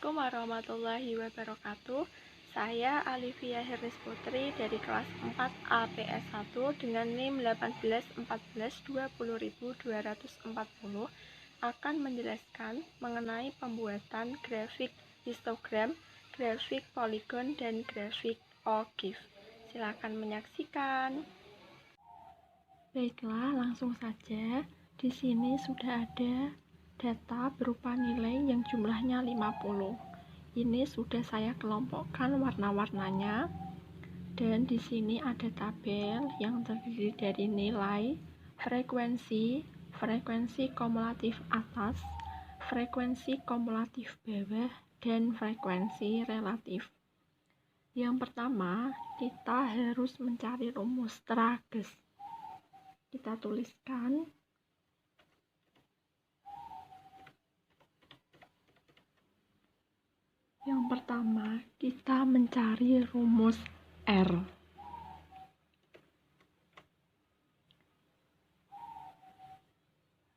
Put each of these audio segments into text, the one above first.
Assalamualaikum warahmatullahi wabarakatuh. Saya Alivia Hernis Putri dari kelas 4 APS 1 dengan NIM 1814020240 akan menjelaskan mengenai pembuatan grafik histogram, grafik poligon, dan grafik OGIF. Silakan menyaksikan. Baiklah, langsung saja. Di sini sudah ada data berupa nilai yang jumlahnya 50. Ini sudah saya kelompokkan warna-warnanya. Dan di sini ada tabel yang terdiri dari nilai, frekuensi kumulatif atas, frekuensi kumulatif bawah, dan frekuensi relatif. Yang pertama, kita harus mencari rumus trages. Kita tuliskan. Yang pertama, kita mencari rumus R.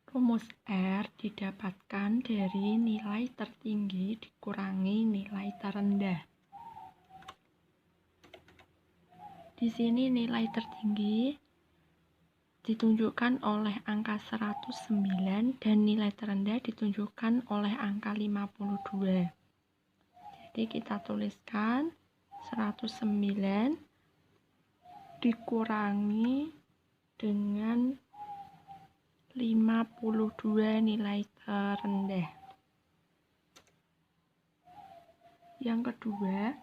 Rumus R didapatkan dari nilai tertinggi dikurangi nilai terendah. Di sini nilai tertinggi ditunjukkan oleh angka 109 dan nilai terendah ditunjukkan oleh angka 52. Jadi kita tuliskan 109 dikurangi dengan 52 nilai terendah. Yang kedua,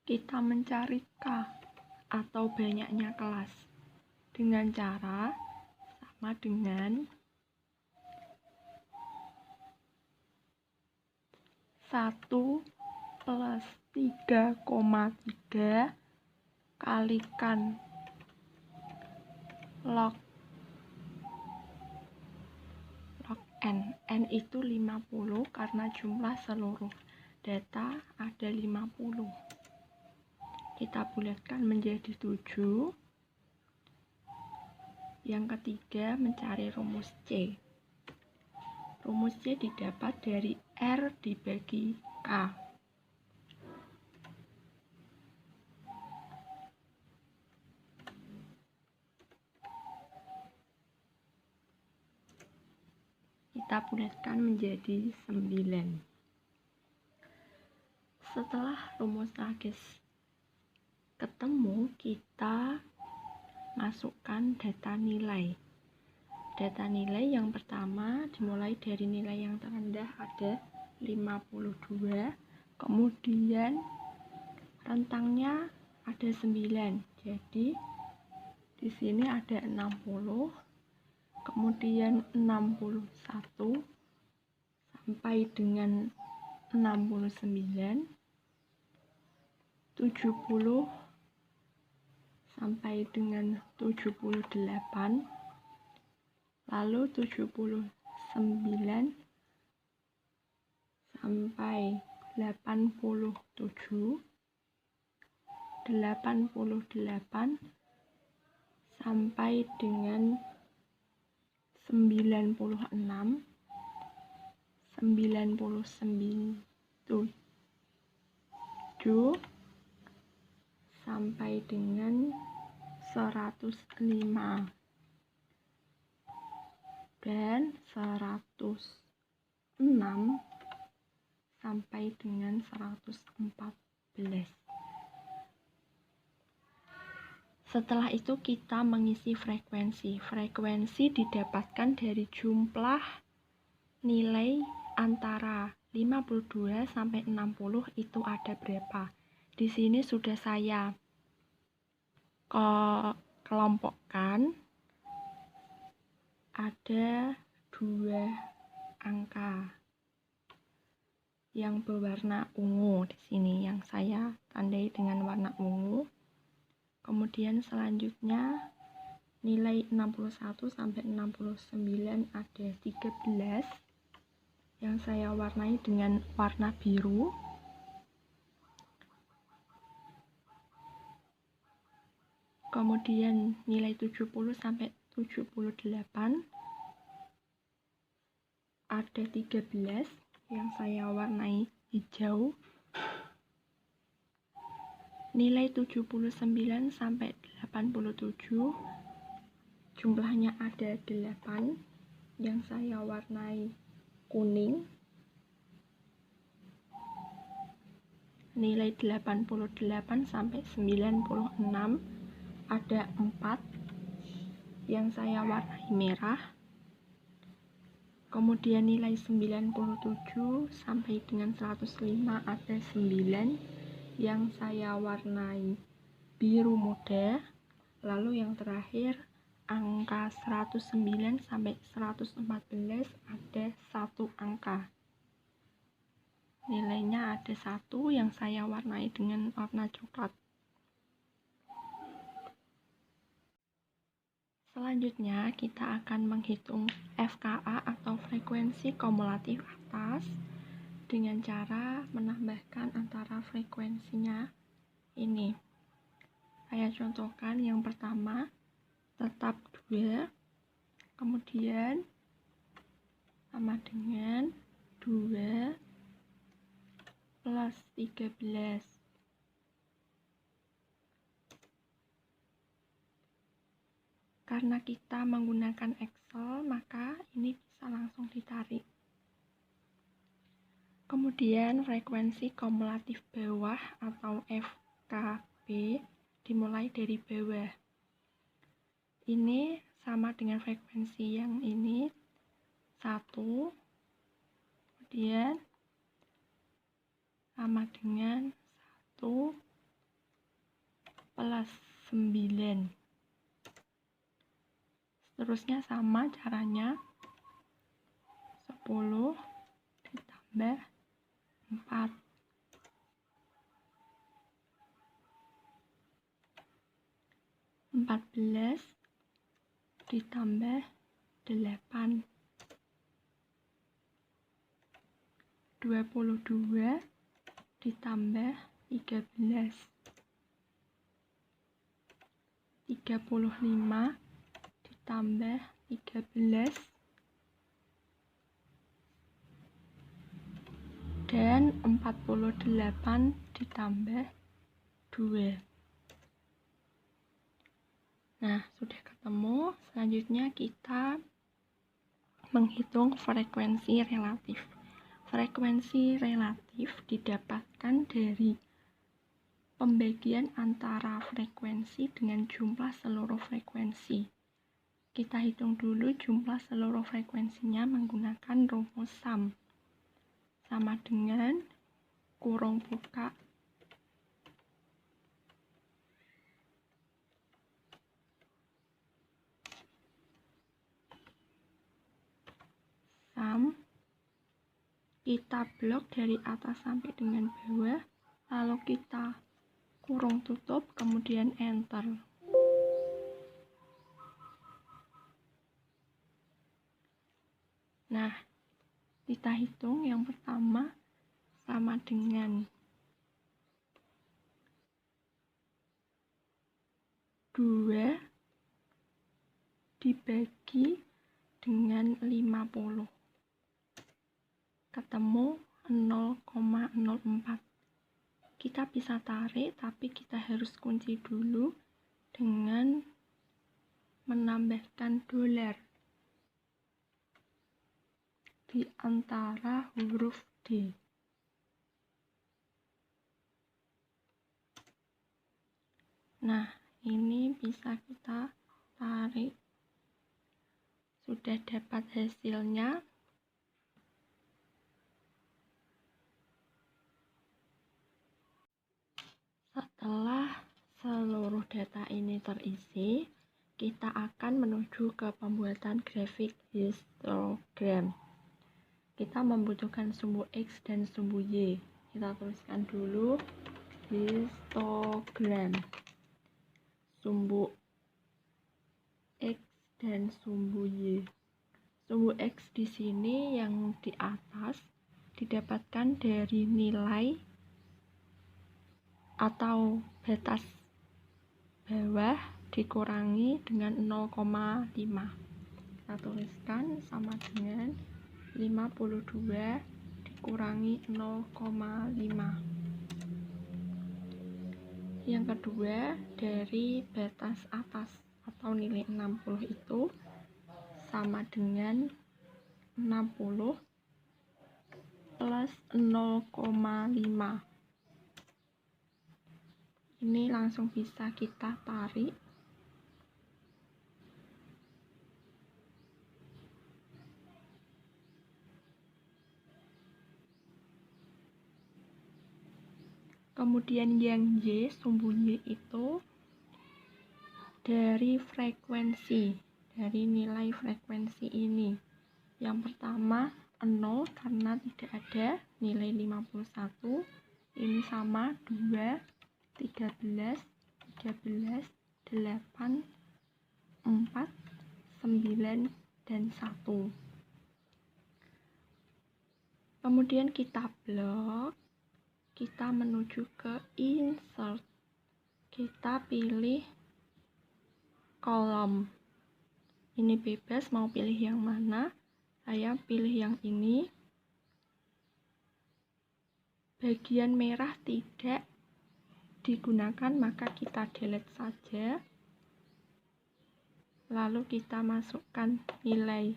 kita mencari K atau banyaknya kelas dengan cara sama dengan 1 plus 3,3 kalikan log N. N itu 50 karena jumlah seluruh data ada 50. Kita bulatkan menjadi 7. Yang ketiga, mencari rumus C. Rumus C didapat dari R dibagi K. Kita bulatkan menjadi 9. Setelah rumus trages ketemu, kita masukkan data nilai. Data nilai yang pertama dimulai dari nilai yang terendah ada 52, kemudian rentangnya ada 9. Jadi di sini ada 60, kemudian 61 sampai dengan 69, 70 sampai dengan 78, lalu 79 sampai 87, 88 sampai dengan 96, 97 sampai dengan 105 dan 106 sampai dengan 114. Setelah itu kita mengisi frekuensi. Frekuensi didapatkan dari jumlah nilai antara 52 sampai 60 itu ada berapa. Di sini sudah saya kelompokkan, ada 2 angka yang berwarna ungu di sini yang saya tandai dengan warna ungu. Kemudian selanjutnya nilai 61 sampai 69 ada 13 yang saya warnai dengan warna biru. Kemudian nilai 70 sampai 78 ada 13. yang saya warnai hijau. Nilai 79 sampai 87 jumlahnya ada 8 yang saya warnai kuning. Nilai 88 sampai 96 ada 4 yang saya warnai merah. Kemudian nilai 97 sampai dengan 105 ada 9 yang saya warnai biru muda. Lalu yang terakhir angka 109 sampai 114 ada 1 angka. Nilainya ada 1 yang saya warnai dengan warna coklat. Selanjutnya kita akan menghitung FKA atau frekuensi kumulatif atas dengan cara menambahkan antara frekuensinya ini. Saya contohkan yang pertama tetap 2, kemudian sama dengan 2 plus 13. Karena kita menggunakan Excel, maka ini bisa langsung ditarik. Kemudian frekuensi kumulatif bawah atau FKB dimulai dari bawah. Ini sama dengan frekuensi yang ini 1, kemudian sama dengan 1 plus 9. Seterusnya sama caranya, 10 ditambah 4. 14 ditambah 8. 22 ditambah 13. 35 ditambah 13. Dan 48 ditambah 2. Nah, sudah ketemu. Selanjutnya kita menghitung frekuensi relatif. Frekuensi relatif didapatkan dari pembagian antara frekuensi dengan jumlah seluruh frekuensi. Kita hitung dulu jumlah seluruh frekuensinya menggunakan rumus sum. Sama dengan kurung buka sum, kita blok dari atas sampai dengan bawah, lalu kita kurung tutup, kemudian enter. Nah, kita hitung yang pertama sama dengan 2 dibagi dengan 50. Ketemu 0,04. Kita bisa tarik, tapi kita harus kunci dulu dengan menambahkan dolar di antara huruf D. Nah, ini bisa kita tarik. Sudah dapat hasilnya. Setelah seluruh data ini terisi, kita akan menuju ke pembuatan grafik histogram. Kita membutuhkan sumbu X dan sumbu Y. Kita tuliskan dulu histogram. Sumbu X dan sumbu Y. Sumbu X di sini yang di atas didapatkan dari nilai atau batas bawah dikurangi dengan 0,5. Kita tuliskan sama dengan 52 dikurangi 0,5. Yang kedua, dari batas atas atau nilai 60 itu sama dengan 60 plus 0,5. Ini langsung bisa kita tarik. Kemudian yang Y, sumbu Y itu dari frekuensi, dari nilai frekuensi ini. Yang pertama 0 karena tidak ada nilai 51. Ini sama 2, 13, 13, 8, 4, 9, dan 1. Kemudian kita blok. Kita menuju ke insert. Kita pilih kolom. Ini bebas mau pilih yang mana. Saya pilih yang ini. Bagian merah tidak digunakan, maka kita delete saja. Lalu kita masukkan nilainya,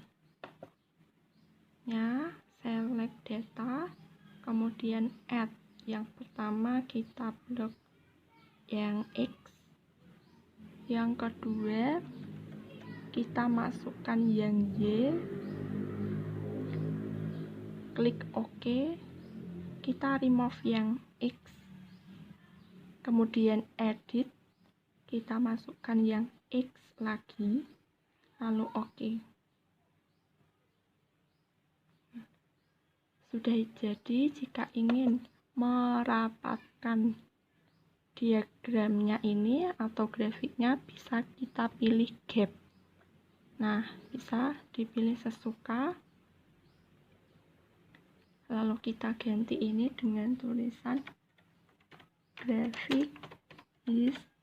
select data, kemudian add. Yang pertama kita blok yang X, yang kedua kita masukkan yang Y, klik OK, kita remove yang X, kemudian edit, kita masukkan yang X lagi, lalu OK. Sudah jadi. Jika ingin merapatkan diagramnya ini atau grafiknya, bisa kita pilih gap. Nah, bisa dipilih sesuka. Lalu kita ganti ini dengan tulisan grafik histogram.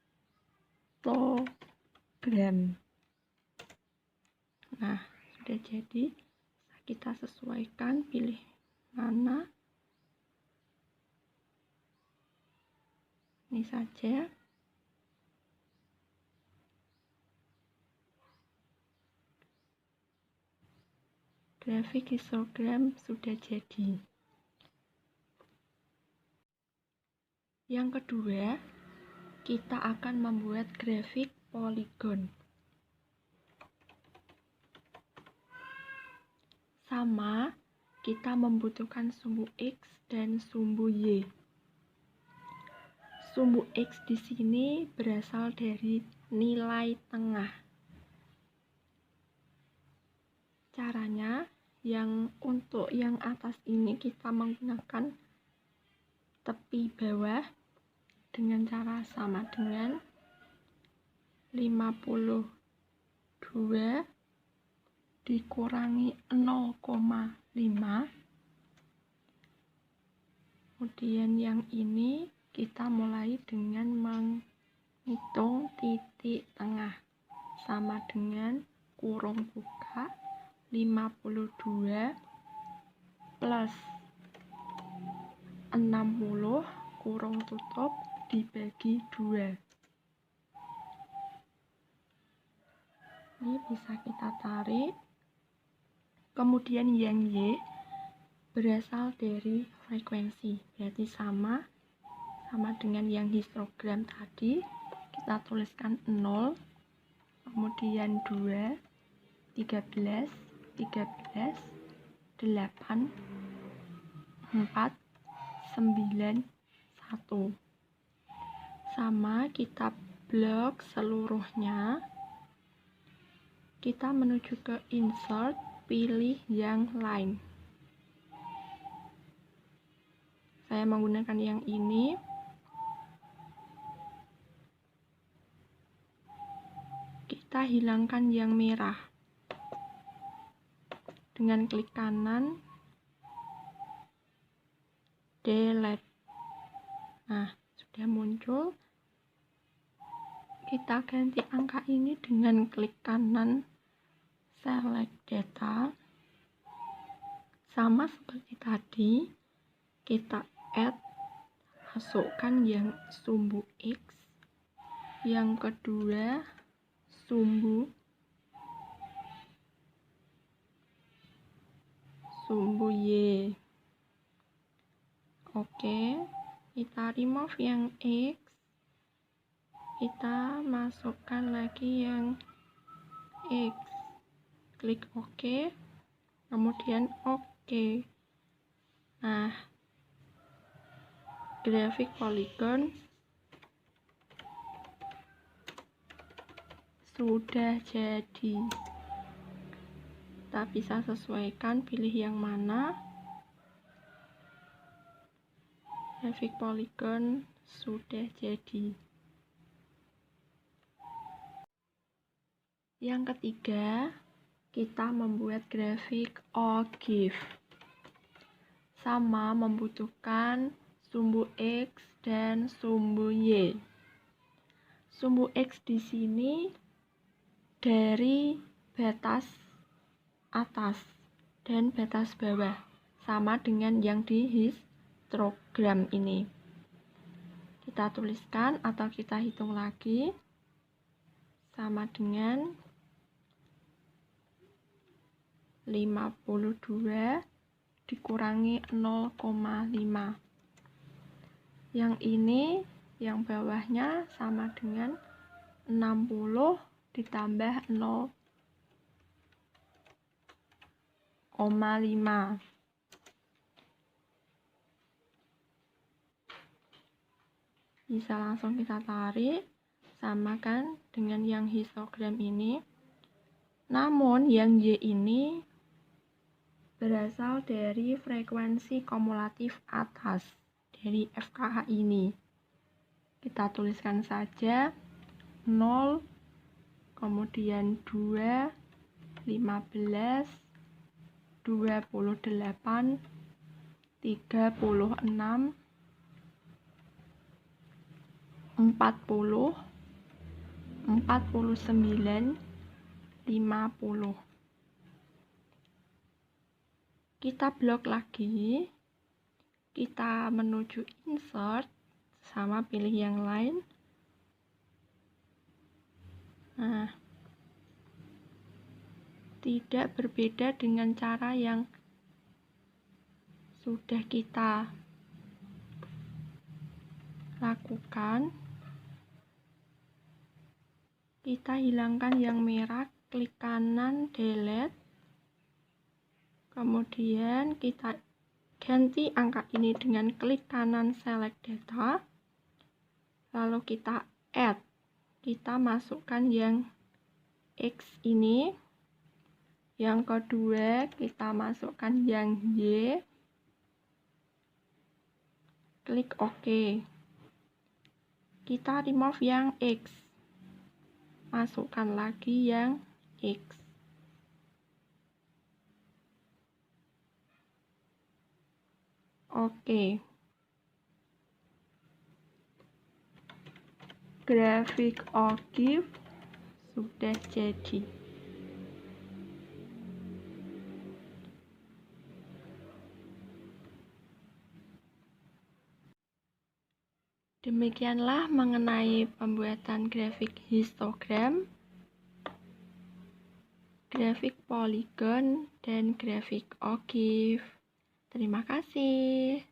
Nah, sudah jadi. Kita sesuaikan, pilih mana. Ini saja. Grafik histogram sudah jadi. Yang kedua, kita akan membuat grafik poligon. Sama, kita membutuhkan sumbu X dan sumbu Y. Sumbu X di sini berasal dari nilai tengah. Caranya, untuk yang atas ini kita menggunakan tepi bawah dengan cara sama dengan 52 dikurangi 0,5. Kemudian yang ini kita mulai dengan menghitung titik tengah, sama dengan kurung buka 52 plus 60 kurung tutup dibagi 2. Ini bisa kita tarik. Kemudian yang Y berasal dari frekuensi, berarti sama dengan yang histogram tadi. Kita tuliskan 0, kemudian 2, 13, 13, 8, 4, 9, 1. Sama, kita blok seluruhnya. Kita menuju ke insert, pilih yang line. Saya menggunakan yang ini. Kita hilangkan yang merah. Dengan klik kanan, delete. Nah, sudah muncul. Kita ganti angka ini dengan klik kanan, select data, Sama seperti tadi, kita add, masukkan yang sumbu X, yang kedua sumbu Y. Oke, kita remove yang X, kita masukkan lagi yang X, klik OK, kemudian OK. Nah, grafik poligon sudah jadi. Kita bisa sesuaikan pilih yang mana. Grafik poligon sudah jadi. Yang ketiga, kita membuat grafik OGIF. Sama, membutuhkan sumbu X dan sumbu Y. Sumbu X di sini dari batas atas dan batas bawah, sama dengan yang di histogram ini. Kita tuliskan atau kita hitung lagi, sama dengan 52 dikurangi 0,5. Yang ini, yang bawahnya sama dengan 60 ditambah 0,5. Bisa langsung kita tarik, samakan dengan yang histogram ini. Namun yang Y ini berasal dari frekuensi kumulatif atas dari FKH ini. Kita tuliskan saja 0, kemudian 2, 15, 28, 36, 40, 49, 50. Kita blok lagi, kita menuju insert, sama pilih yang lain. Nah, tidak berbeda dengan cara yang sudah kita lakukan. Kita hilangkan yang merah, klik kanan delete, kemudian kita ganti angka ini dengan klik kanan select data, lalu kita add, kita masukkan yang X ini, yang kedua kita masukkan yang Y, klik OK. Kita remove yang X, masukkan lagi yang X. Oke. Grafik OGIF sudah jadi. Demikianlah mengenai pembuatan grafik histogram, grafik poligon, dan grafik OGIF. Terima kasih.